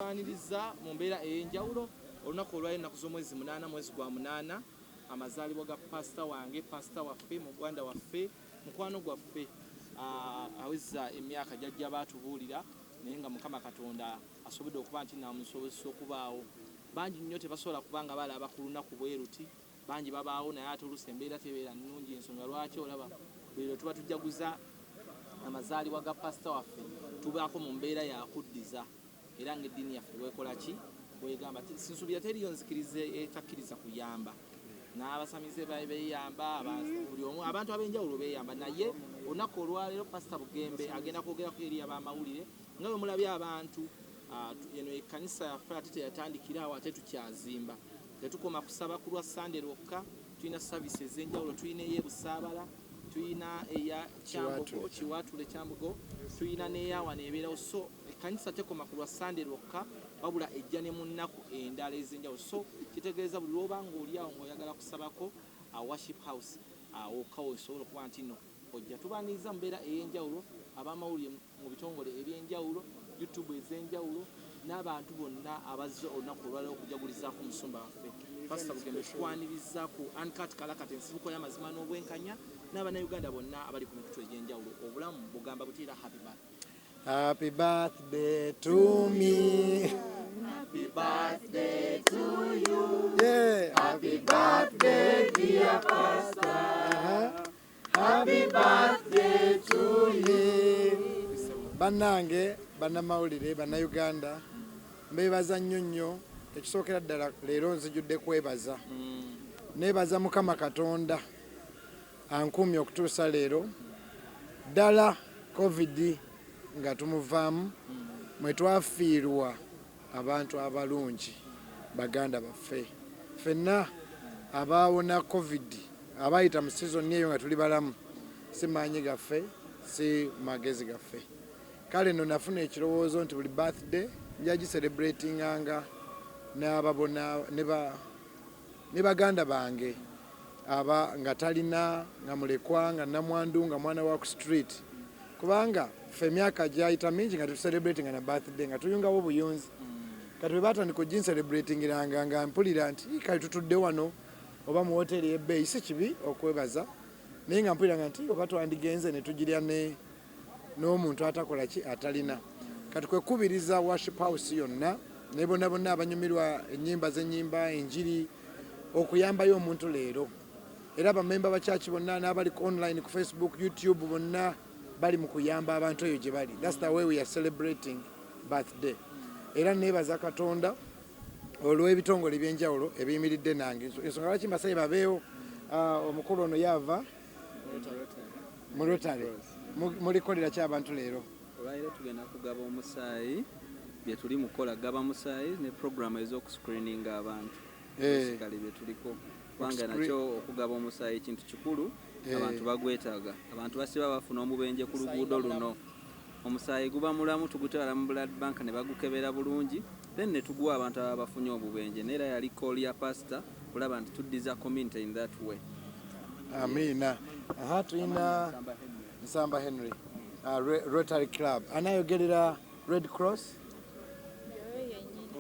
Aniriza mu mbeera ey'enjawulo olunaku olw'ennaku z'omwezi 8 mwezi gwa 8 amazaalibwa ga pasita wange pasita waffe muganda waffe mukwano gwaffe aweza emyaka jajja baatubuulira naye nga Mukama Katonda asobodde okuba nti namusobozesa okubaawo. Bangi nnyo tebasobola kubanga balaba ku lunaku bwe ruti, bangi babaawo naye ate oluusi embeera tebeera nnungi. Ensonga lwaki olaba bwe tuba tujjaguza amazaalibwa ga pasita waffe tubaako mu mbeera ya kuddiza era ng'eddiini yaffe bwekola ki bwegamba sinsuubira teriyo nzikiriza etakkiriza kuyamba n'abasamize beeyamba buli omu abantu ab'enjawulo beeyamba naye olunaku olwaleero pasita Bugembe agenda kwogerako eri ab'amawulire nga bwe mulabye abantu eno ekkanisa yaffe ate teyatandikira awo ate tukyazimba tetukoma kusaba ku lwa Sande lwokka. Tulina saavisi ez'enjawulo, tulina ey'ebusaabala, tulina eya Kyambogo Kiwatule Kyambogo, tulina n'eyawa neebeerawo. So ekkanisa tekoma ku lwa Sande lwokka wabula ejja ne mu nnaku endala ez'enjawulo. So kitegeeza buli lw'oba ng'oli awo ng'oyagala kusabako worship house awokkawo osobola okuba nti nno ojja. Tubaaniriza mu mbeera ey'enjawulo ab'amawulire mu bitongole eby'enjawulo, YouTube ez'enjawulo n'abantu bonna abazze olunaku olwaleero okujagulizaako omusumba waffe pasita Bugembe. Tukwaniriza ku Uncut Kalakata ensibuko y'amazima n'obwenkanya n'Abannayuganda bonna abali ku mikutu egy'enjawulo. Obulamu bugamba butiira happy birthday. Happy birthday to me. Happy birthday to you. Yeah. Happy birthday dear pastor. Happy birthday to you. Bannange bannamawulire bannayuganda mbeebaza nnyo ekisookera ddala leero nzijudde kwebaza. Neebaza Mukama Katonda ankumye okutuusa leero ddala covid nga tumuvaamu mwe twafiirwa abantu abalungi baganda baffe ffenna abaawona covid abayita mu sizoni eyo nga tuli balamu si maanyi gaffe si magezi gaffe. Kale nno nafuna ekirowoozo nti buli birthday nja giselebratinganga n'ababona ne baganda bange aba nga talina nga mulekwa nga namwandu nga mwana wa ku street kubanga ffe emyaka gyayita mingi nga tucelebratinga na birthday nga tuyungawo obuyunzi kati bwe batandika ogincelebratingiranga nga mpulira nti kale tutudde wano oba mu wooteeri y'ebbeeyi si kibi okwebaza naye nga mpulira nti oba twandigenze ne tugirya n'omuntu atakola ki atalina. Kati kwekubiriza worship house yonna ne bonna bonna abanyumirwa ennyimba z'ennyimba enjiri okuyambayo omuntu leero era bamemba ba church bonna n'abali ku online ku Facebook YouTube bonna bali mu kuyamba abantu eyo gye bali. That's the way we are celebrating birthday. Era neebaza Katonda olw'ebitongole eby'enjawulo ebiyimiridde nange. Ensonga lwaki mbasabe babeewo omukulu ono yaava mu Rotary mulikolera ki abantu leero? Olwaleero tugenda kugaba omusaayi bye tuli mukola gaba musaayi ne programu ez'okuscreeninga abantu kale bye tuliko kubanga nakyo okugaba omusaayi ekintu kikulu abantu bagwetaaga. Abantu basiba bafuna omubenje ku luguudo luno omusaayi guba mulamu tugutwala mu blood bank ne bagukebera bulungi then ne tuguwa abantu abafunye obubenje neera yali call ya pastor kulaba nti tuddiza community in that way. Amina. Tulina Nsamba Henry Rotary Club anayogerera Red Cross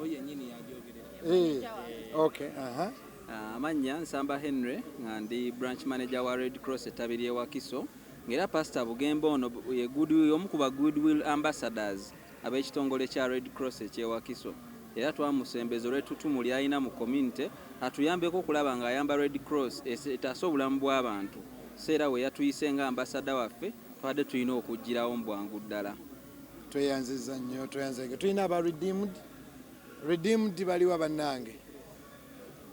Yennyini yajogerera. Okay. Amanya Nsamba Henry nga ndi branch manager wa Red Cross etabiri e Wakiso ngera pastor Bugembe ono ye omu ku ba goodwill ambassadors ab'ekitongole kya Red Cross ekye Wakiso era twamusembeza olw'ettutumu ly'alina mu community atuyambeko okulaba ng'ayamba Red Cross etaasa obulamu bw'abantu. Seera we yatuyise nga ambassador waffe twadde tulina okugirawo mu bwangu ddala. Tweyanziza nnyo tulina aba redeemed baliwa bannange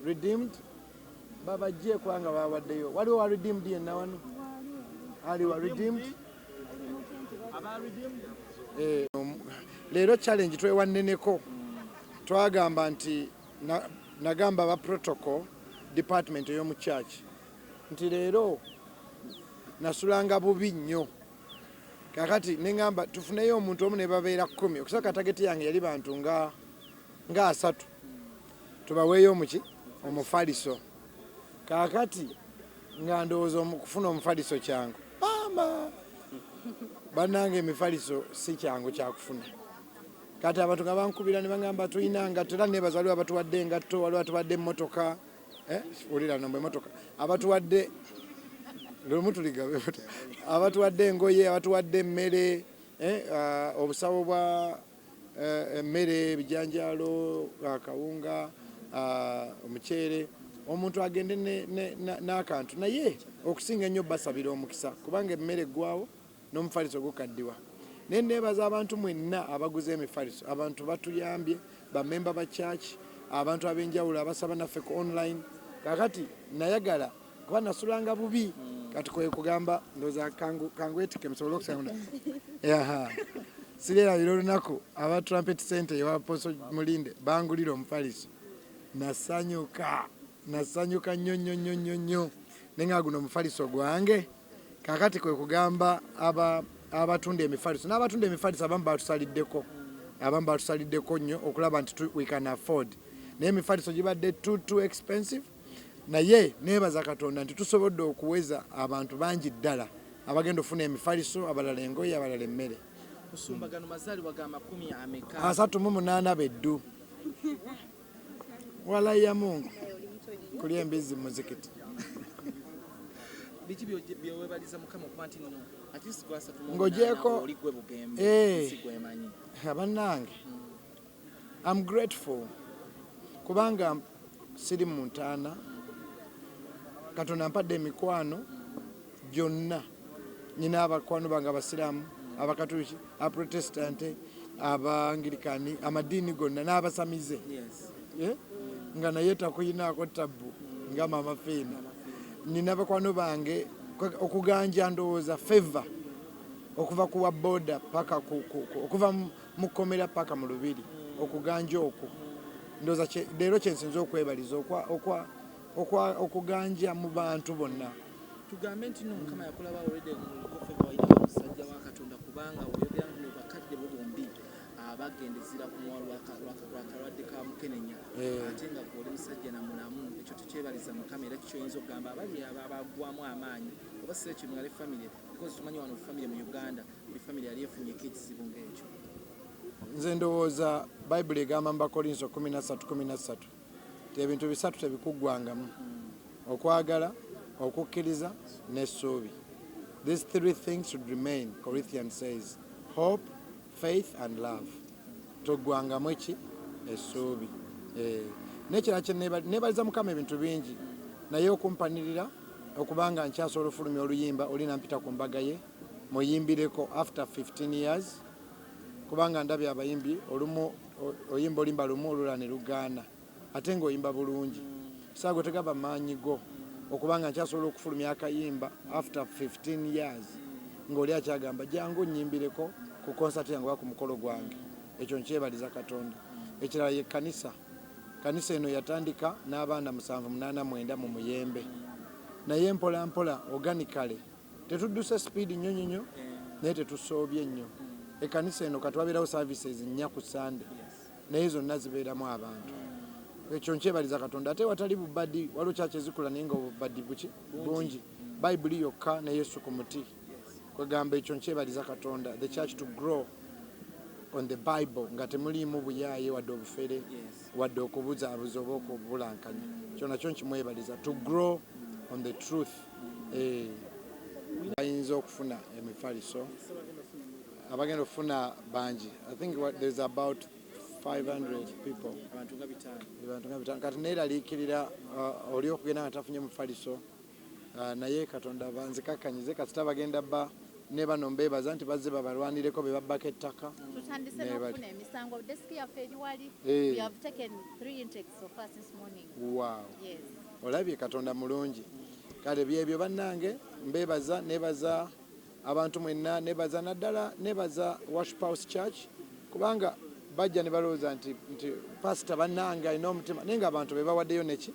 redeemed babajje kubanga bawaddeyo waliwo wa redeemed yenna wano aliwa redeemed leero challenge twewanneneko twagamba nti nagamba aba protocol department ey'omu church nti leero nasulanga bubi nnyo kakati neŋŋamba tufuneyo omuntu omu ne babeera 10 okusaka tageti yange yali bantu nga 3 tubaweeyo omuki omufaliso kakati nga ndowooza kufuna omufaliso kyangu bannange emifaliso si kyangu kyakufuna kati abantu nga bankubira ne bangamba tulina ngatto era nebaza waliwo abatuwadde engatto waliwo abatuwadde emmotoka ulira nombe emmotoka abatuwadde lumutuligabe abatuwadde engoye abatuwadde emmere obusawo bwa emmere ebijanjalo akawunga omuceere omuntu agende n'akantu naye okusinga ennyo basabira omukisa kubanga emmere eggwawo n'omufaliso gukaddiwa naye neebaza abantu mwenna abaguze emifaliso abantu batuyambye bamemba ba church abantu ab'enjawulo abasaba naffe ku online kakati nayagala kuba nasulanga bubi kati kwe kugamba ndoza kangwetike musobole okusanga sireerabira olunaku aba trumpet center ewa Apostle Mulinde bangulira omufaliso nasanyuka nnyo nenga guno omufaliso gwange kakati kwe kugamba abatunda emifaliso n'abatunda emifaliso abamu batusaliddeko nnyo okulaba nti we can afford naye emifaliso gibadde too expensive naye neebaza Katonda nti tusobodde okuweza abantu bangi ddala abagenda ofuna emifaliso abalala engoye abalala emmere kusumbagano mazaalibwa ga 38 beddu walayi ya Mungu kuli embizi muzikiti biki byewebaliza Mukama okuba nti nno at least kwa 3 ngojeeko oli gwe Bugembe sikwemanyi abannange I'm grateful kubanga siri mu ntaana Katonda mpadde emikwano gyonna nyina abakwano bange abasiraamu abakatoliki abaprotestante abangilikani amadiini gonna n'abasamize nga naye takuyinaako tabbu nga mama Fiina nina bakwano bange okuganja ndowooza favor okuva ku waboda paka okuva mu kkomera paka mu lubiri okuganja okwo ndowooza leero kyensinza okwebaliza okuganja mu bantu bonna tugambe nti no Mukama yakulaba already ngofeva wayina omusajja wa Katonda kubanga oyogera ngo bakadde bo bombi abagendezera ku mwalo lwakalwadde ka mukenenya ate nga gwoli musajja namunamu ekyo tekyebaliza Mukama era kikyoyinza okugamba abali abagwamu amaanyi oba si ekyo mwale family because tumanyi wano family mu Uganda buli family yali efunyeko ekizibu ng'ekyo nze ndowooza Bayibuli egamba mu Bakolinso 13:13 ebintu bisatu tebikuggwangamu okwagala okukkiriza n'essuubi these 3 things should remain Corinthians says hope faith and love toggwangamu eki essuubi nekira kye neebaliza Mukama ebintu bingi naye okumpanirira okubanga nkyasobola ofulumya oluyimba oli nampita ku mbaga ye muyimbireko after 15 years kubanga ndabye abayimbi olumu oyimba olimba lumu olula ne lugaana ate ng'oyimba bulungi saago tegaba maanyi go okubanga nkyasobola okufulumya akayimba after 15 years ng'oli akyagamba jangu nnyimbireko ku concert yange wa ku mukolo gwange ekyo nkyebaliza Katonda ekirala ye kanisa eno yatandika n'abaana 789 mu Munyambe naye mpola mpola organically tetudduse speed nnyo naye tetusoobye nnyo ekanisa eno katwabeerawo services 4 ku Sunday naye zonna zibeeramu abantu ekyo nkyebaliza Katonda ate watali bubadi waliwo kyaki ezikula naye nga obubadi bungi Bayibuli yokka ne Yesu ku muti kwegamba ekyo nkyebaliza Katonda the church to grow on the Bible nga temuliimu buyaaye wadde obufere wadde okubuzaabuza oba okubulankanya kyo nakyo nkimwebaliza to grow on the truth ayinza okufuna emifaliso abagenda okufuna bangi I think there's about 500 people abantu nga bitano kati neeraliikirira oli okugenda nga tafunye mufaliso naye Katonda banzikakanyize kasita bagenda ba ne bano mbeebaza nti bazze babalwanireko be babbako ettaka tutandise n'okufuna emisango desk yaffe eri wali we have taken 3 intakes so far this morning. Wow. Yes. Olabye Katonda mulungi kale byebyo bannange mbeebaza nebaza abantu mwenna nebaza naddala nebaza Worship House Church kubanga bajja ne balowooza nti pastor bannange alina omutima naye nga abantu be bawaddeyo neki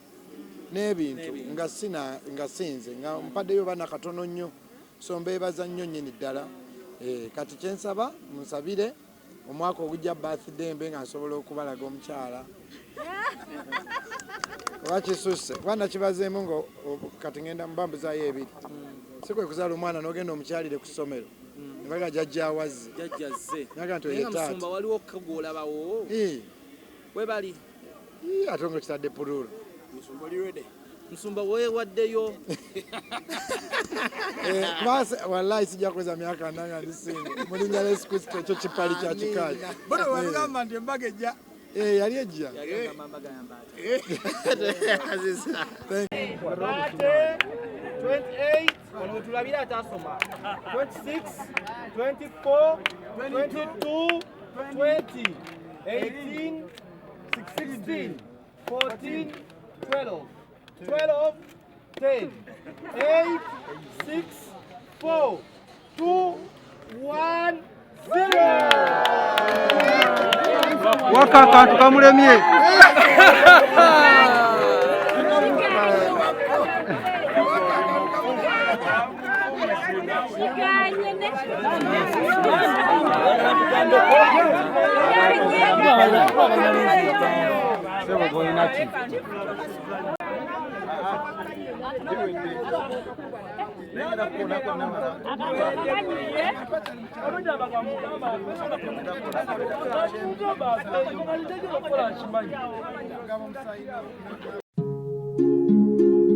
n'ebintu nga sinze nga mpaddeyo baana katono nnyo so mbeebaza nnyo nnyini ddala kati kyensaba munsabire omwaka ogujja birthday mbe nga nsobola okubalaga omukyala wakisusse kubanga kibazeemu nga kati ngenda mbambuzaayo ebiri si kwe kuzaala omwana n'ogenda omukyalire ku ssomero baga jajja wazze naga ntoye taata musumba waliwo kagolabawo we bali atongo kitadde pululu musumba liwede musumba wewe waddeyo basi wallahi sija kuweza miaka nanga ndisinga mulinnya Yesu Kristo ekyo kipali kya kikazi bado wagamba ndi embagejja yali ejja yagamba mbaga yambata azisa 28 ono tulabira atasoma 26 24 22 20 18 16 14 12 12 10 8 6 4 2 1 0 waka akantu kamulemye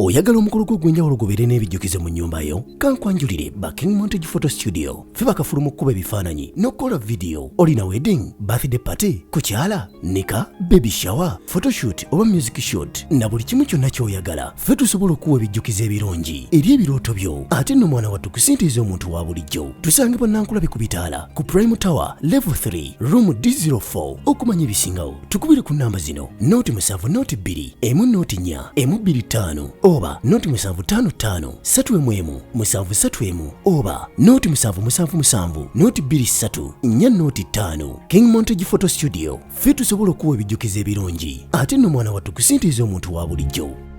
oyagala omukolo gw'enjawulo gubeere n'ebijjukizo mu nnyumba yo kankwanjulire ba King Montage Photo Studio fe bakafuluma okukuba ebifaananyi n'okukola vidiyo olina wedding birthday party kukyala nika baby shower photoshoot oba music shoot na buli kimu kyonna ky'oyagala fe tusobola okuwa ebijjukizo ebirungi eri ebirooto byo ate nno mwana wattu kusintiiza omuntu wa bulijjo tusange bannankulabe ku bitaala ku Prime Tower level 3 room D04 okumanya ebisingawo tukubire ku namba zino noti 7 noti 2 emu noti 4 emu 25 oba noti 755 3 731 oba noti 777 noti 23 4 noti 5 King Montage Photo Studio fe tusobola okuwa ebijjukizo ebirungi ate nno mwana wattu kusintiiza omuntu wa bulijjo